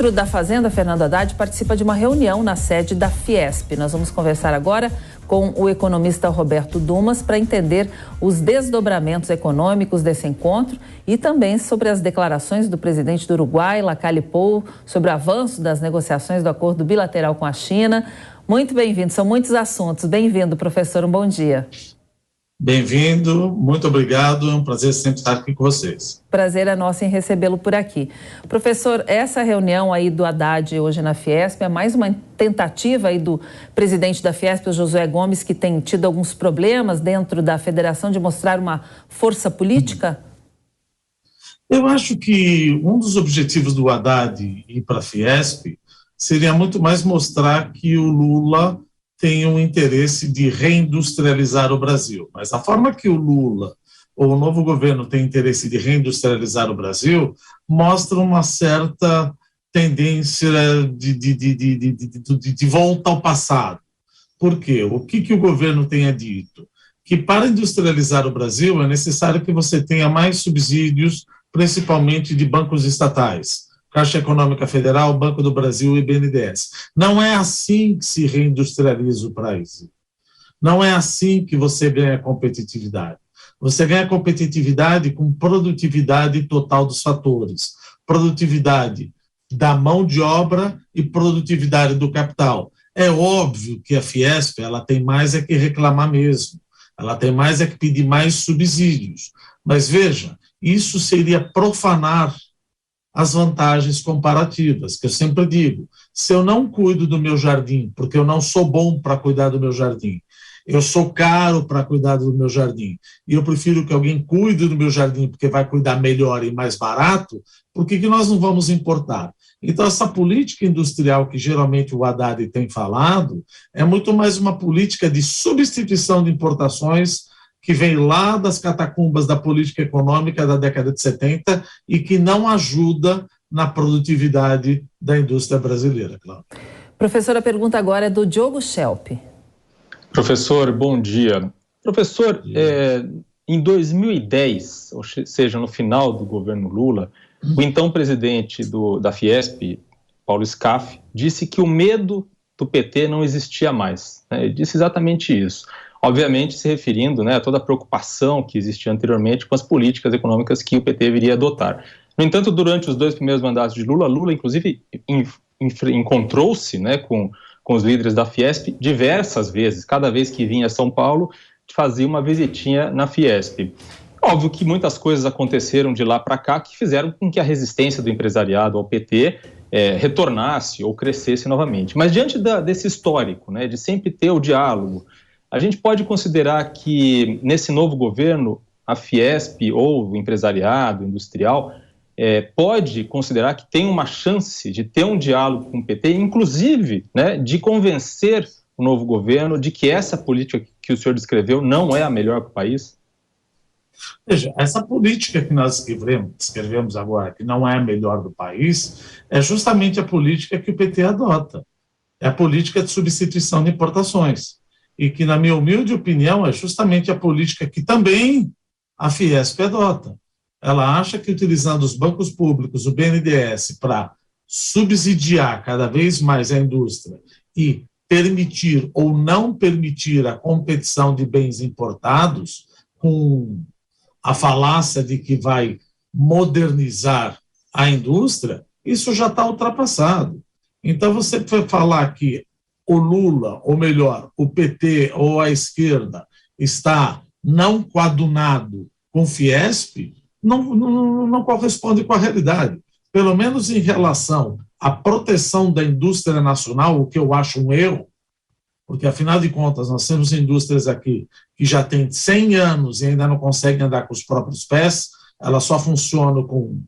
ministro da Fazenda, Fernando Haddad, participa de uma reunião na sede da Fiesp. Nós vamos conversar agora com o economista Roberto Dumas para entender os desdobramentos econômicos desse encontro e também sobre as declarações do presidente do Uruguai, Lacalle Pou, sobre o avanço das negociações do acordo bilateral com a China. Muito bem-vindo, são muitos assuntos. Bem-vindo, professor, um bom dia. Bem-vindo, muito obrigado, é um prazer sempre estar aqui com vocês. Prazer é nosso em recebê-lo por aqui. Professor, essa reunião aí do Haddad hoje na Fiesp é mais uma tentativa aí do presidente da Fiesp, o Josué Gomes, que tem tido alguns problemas dentro da federação de mostrar uma força política? Eu acho que um dos objetivos do Haddad ir para a Fiesp seria muito mais mostrar que o Lula tem um interesse de reindustrializar o Brasil. Mas a forma que o Lula ou o novo governo tem interesse de reindustrializar o Brasil mostra uma certa tendência de volta ao passado. Por quê? O que o governo tenha dito? Que para industrializar o Brasil é necessário que você tenha mais subsídios, principalmente de bancos estatais. Caixa Econômica Federal, Banco do Brasil e BNDES. Não é assim que se reindustrializa o país. Não é assim que você ganha competitividade. Você ganha competitividade com produtividade total dos fatores. Produtividade da mão de obra e produtividade do capital. É óbvio que a Fiesp ela tem mais é que reclamar mesmo. Ela tem mais é que pedir mais subsídios. Mas veja, isso seria profanar as vantagens comparativas, que eu sempre digo, se eu não cuido do meu jardim, porque eu não sou bom para cuidar do meu jardim, eu sou caro para cuidar do meu jardim, e eu prefiro que alguém cuide do meu jardim porque vai cuidar melhor e mais barato, por que nós não vamos importar? Então essa política industrial que geralmente o Haddad tem falado, é muito mais uma política de substituição de importações que vem lá das catacumbas da política econômica da década de 70 e que não ajuda na produtividade da indústria brasileira, claro. Professor, a pergunta agora é do Diogo Schelp. Professor, bom dia. Professor, em 2010, ou seja, no final do governo Lula, o então presidente da Fiesp, Paulo Scaff, disse que o medo do PT não existia mais. Ele disse exatamente isso. Obviamente se referindo a toda a preocupação que existia anteriormente com as políticas econômicas que o PT viria a adotar. No entanto, durante os 2 primeiros mandatos de Lula inclusive encontrou-se com os líderes da Fiesp diversas vezes, cada vez que vinha a São Paulo, fazia uma visitinha na Fiesp. Óbvio que muitas coisas aconteceram de lá para cá que fizeram com que a resistência do empresariado ao PT retornasse ou crescesse novamente. Mas diante desse histórico, de sempre ter o diálogo, a gente pode considerar que, nesse novo governo, a Fiesp ou o empresariado industrial pode considerar que tem uma chance de ter um diálogo com o PT, inclusive de convencer o novo governo de que essa política que o senhor descreveu não é a melhor para o país? Veja, essa política que nós escrevemos agora, que não é a melhor do país, é justamente a política que o PT adota. É a política de substituição de importações. E que, na minha humilde opinião, é justamente a política que também a Fiesp adota. Ela acha que, utilizando os bancos públicos, o BNDES, para subsidiar cada vez mais a indústria e permitir ou não permitir a competição de bens importados, com a falácia de que vai modernizar a indústria, isso já está ultrapassado. Então, você vai falar que o Lula, ou melhor, o PT ou a esquerda está não coadunado com Fiesp, não corresponde com a realidade. Pelo menos em relação à proteção da indústria nacional, o que eu acho um erro, porque, afinal de contas, nós temos indústrias aqui que já têm 100 anos e ainda não conseguem andar com os próprios pés, elas só funcionam com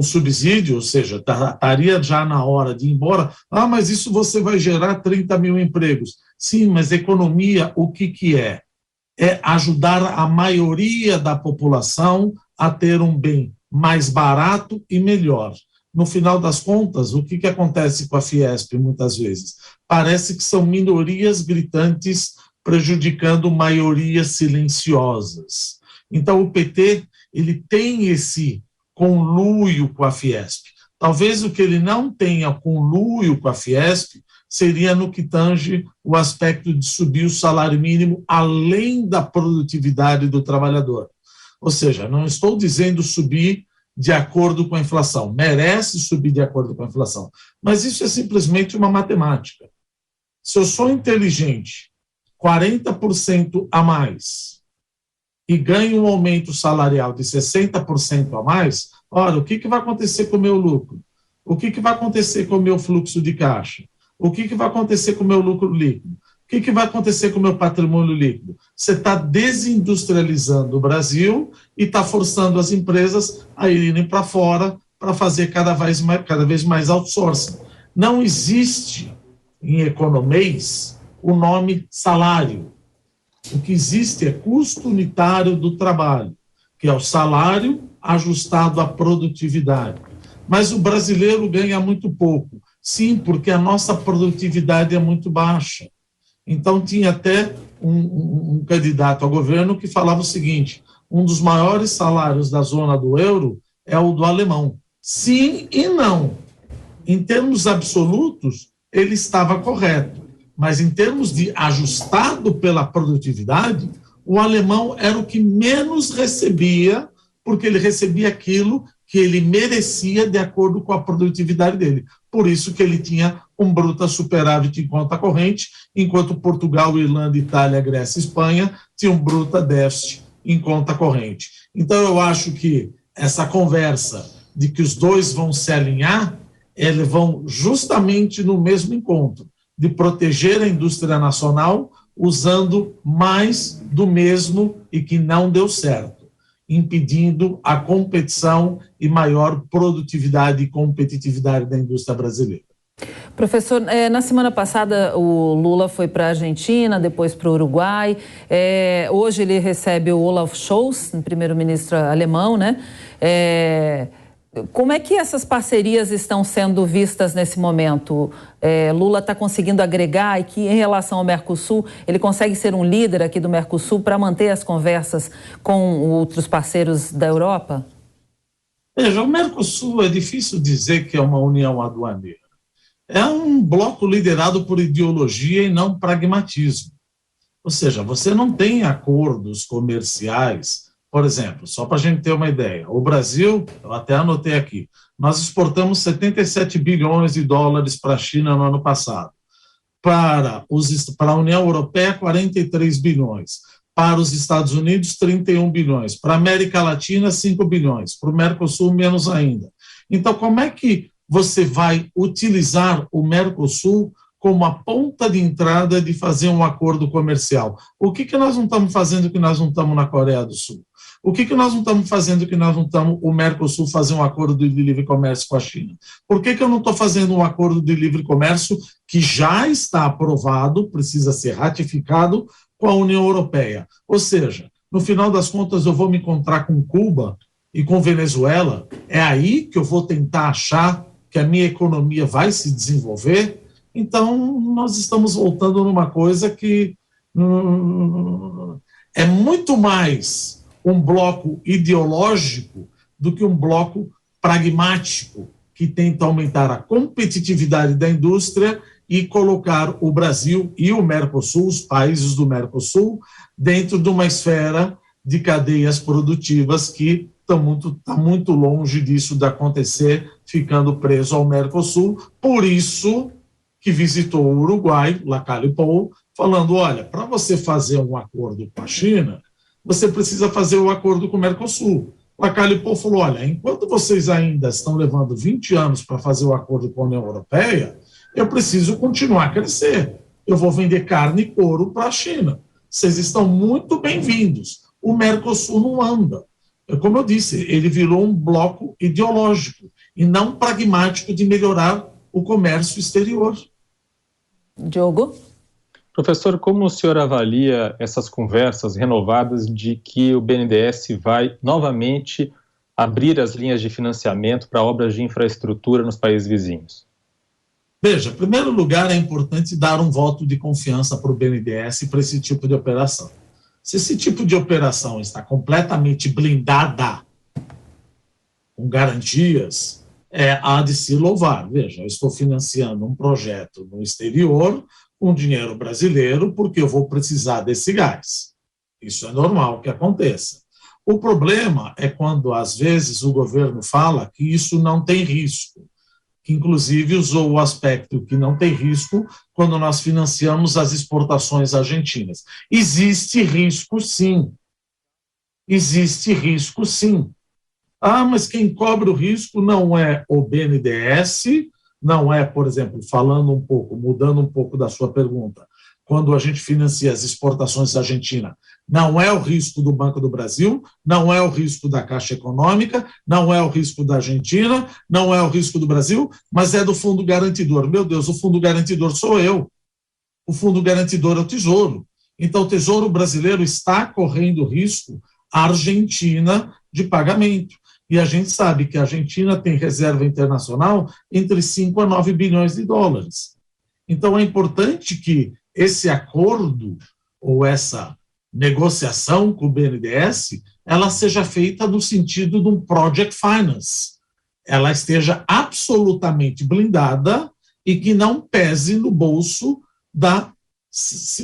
subsídio, ou seja, estaria já na hora de ir embora. Mas isso você vai gerar 30 mil empregos. Sim, mas economia, o que é? É ajudar a maioria da população a ter um bem mais barato e melhor. No final das contas, o que acontece com a Fiesp muitas vezes? Parece que são minorias gritantes prejudicando maiorias silenciosas. Então, o PT ele tem esse conluio com a Fiesp. Talvez o que ele não tenha conluio com a Fiesp seria no que tange o aspecto de subir o salário mínimo além da produtividade do trabalhador. Ou seja, não estou dizendo subir de acordo com a inflação, merece subir de acordo com a inflação, mas isso é simplesmente uma matemática. Se eu sou inteligente, 40% a mais, e ganho um aumento salarial de 60% a mais, olha, o que vai acontecer com o meu lucro? O que vai acontecer com o meu fluxo de caixa? O que vai acontecer com o meu lucro líquido? O que vai acontecer com o meu patrimônio líquido? Você está desindustrializando o Brasil e está forçando as empresas a irem para fora para fazer cada vez mais outsourcing. Não existe em economês o nome salário. O que existe é custo unitário do trabalho, que é o salário ajustado à produtividade. Mas o brasileiro ganha muito pouco. Sim, porque a nossa produtividade é muito baixa. Então, tinha até um candidato ao governo que falava o seguinte: um dos maiores salários da zona do euro é o do alemão. Sim e não. Em termos absolutos, ele estava correto. Mas em termos de ajustado pela produtividade, o alemão era o que menos recebia, porque ele recebia aquilo que ele merecia de acordo com a produtividade dele. Por isso que ele tinha um bruto superávit em conta corrente, enquanto Portugal, Irlanda, Itália, Grécia e Espanha tinham bruto déficit em conta corrente. Então eu acho que essa conversa de que os dois vão se alinhar, eles vão justamente no mesmo encontro, de proteger a indústria nacional usando mais do mesmo e que não deu certo, impedindo a competição e maior produtividade e competitividade da indústria brasileira. Professor, na semana passada o Lula foi para a Argentina, depois para o Uruguai. Hoje ele recebe o Olaf Scholz, primeiro-ministro alemão, né? Como é que essas parcerias estão sendo vistas nesse momento? Lula está conseguindo agregar e que, em relação ao Mercosul, ele consegue ser um líder aqui do Mercosul para manter as conversas com outros parceiros da Europa? Veja, o Mercosul é difícil dizer que é uma união aduaneira. É um bloco liderado por ideologia e não pragmatismo. Ou seja, você não tem acordos comerciais. Por exemplo, só para a gente ter uma ideia, o Brasil, eu até anotei aqui, nós exportamos 77 bilhões de dólares para a China no ano passado. Para a União Europeia, 43 bilhões. Para os Estados Unidos, 31 bilhões. Para a América Latina, 5 bilhões. Para o Mercosul, menos ainda. Então, como é que você vai utilizar o Mercosul como a ponta de entrada de fazer um acordo comercial? O que nós não estamos fazendo que nós não estamos na Coreia do Sul? O que nós não estamos fazendo que nós não estamos o Mercosul fazer um acordo de livre comércio com a China? Por que eu não estou fazendo um acordo de livre comércio que já está aprovado, precisa ser ratificado com a União Europeia? Ou seja, no final das contas eu vou me encontrar com Cuba e com Venezuela, é aí que eu vou tentar achar que a minha economia vai se desenvolver? Então nós estamos voltando numa coisa que é muito mais um bloco ideológico do que um bloco pragmático que tenta aumentar a competitividade da indústria e colocar o Brasil e o Mercosul, os países do Mercosul, dentro de uma esfera de cadeias produtivas que está muito longe disso de acontecer, ficando preso ao Mercosul. Por isso que visitou o Uruguai, Lacalle Pou, falando, olha, para você fazer um acordo com a China, você precisa fazer o acordo com o Mercosul. Lacalle Pou falou, olha, enquanto vocês ainda estão levando 20 anos para fazer o acordo com a União Europeia, eu preciso continuar a crescer. Eu vou vender carne e couro para a China. Vocês estão muito bem-vindos. O Mercosul não anda. Como eu disse, ele virou um bloco ideológico e não pragmático de melhorar o comércio exterior. Diogo? Professor, como o senhor avalia essas conversas renovadas de que o BNDES vai novamente abrir as linhas de financiamento para obras de infraestrutura nos países vizinhos? Veja, em primeiro lugar, é importante dar um voto de confiança para o BNDES e para esse tipo de operação. Se esse tipo de operação está completamente blindada, com garantias, há de se louvar. Veja, eu estou financiando um projeto no exterior com dinheiro brasileiro porque eu vou precisar desse gás. Isso é normal que aconteça. O problema é quando, às vezes, o governo fala que isso não tem risco, que inclusive usou o aspecto que não tem risco quando nós financiamos as exportações argentinas. Existe risco, sim. Existe risco, sim. Ah, mas quem cobre o risco não é o BNDES, não é, por exemplo, mudando um pouco da sua pergunta, quando a gente financia as exportações da Argentina, não é o risco do Banco do Brasil, não é o risco da Caixa Econômica, não é o risco da Argentina, não é o risco do Brasil, mas é do Fundo Garantidor. Meu Deus, o Fundo Garantidor sou eu. O Fundo Garantidor é o Tesouro. Então, o Tesouro brasileiro está correndo risco à Argentina de pagamento. E a gente sabe que a Argentina tem reserva internacional entre 5 a 9 bilhões de dólares. Então, é importante que esse acordo ou essa negociação com o BNDES, ela seja feita no sentido de um project finance. Ela esteja absolutamente blindada e que não pese no bolso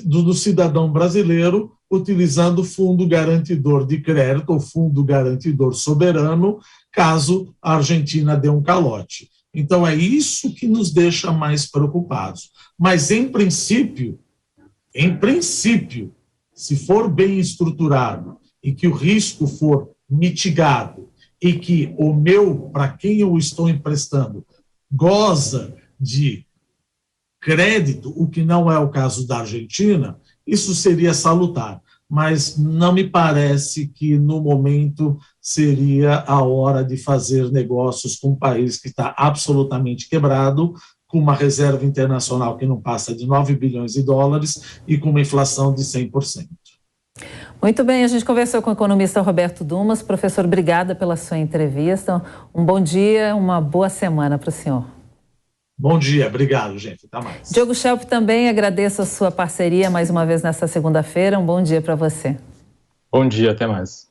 do cidadão brasileiro utilizando o Fundo Garantidor de Crédito ou Fundo Garantidor Soberano, caso a Argentina dê um calote. Então, é isso que nos deixa mais preocupados. Mas, em princípio, se for bem estruturado e que o risco for mitigado e que para quem eu estou emprestando, goza de crédito, o que não é o caso da Argentina, isso seria salutar. Mas não me parece que, no momento, seria a hora de fazer negócios com um país que está absolutamente quebrado, com uma reserva internacional que não passa de 9 bilhões de dólares e com uma inflação de 100%. Muito bem, a gente conversou com o economista Roberto Dumas. Professor, obrigada pela sua entrevista. Um bom dia, uma boa semana para o senhor. Bom dia, obrigado, gente. Até mais. Diogo Schelp, também agradeço a sua parceria mais uma vez nesta segunda-feira. Um bom dia para você. Bom dia, até mais.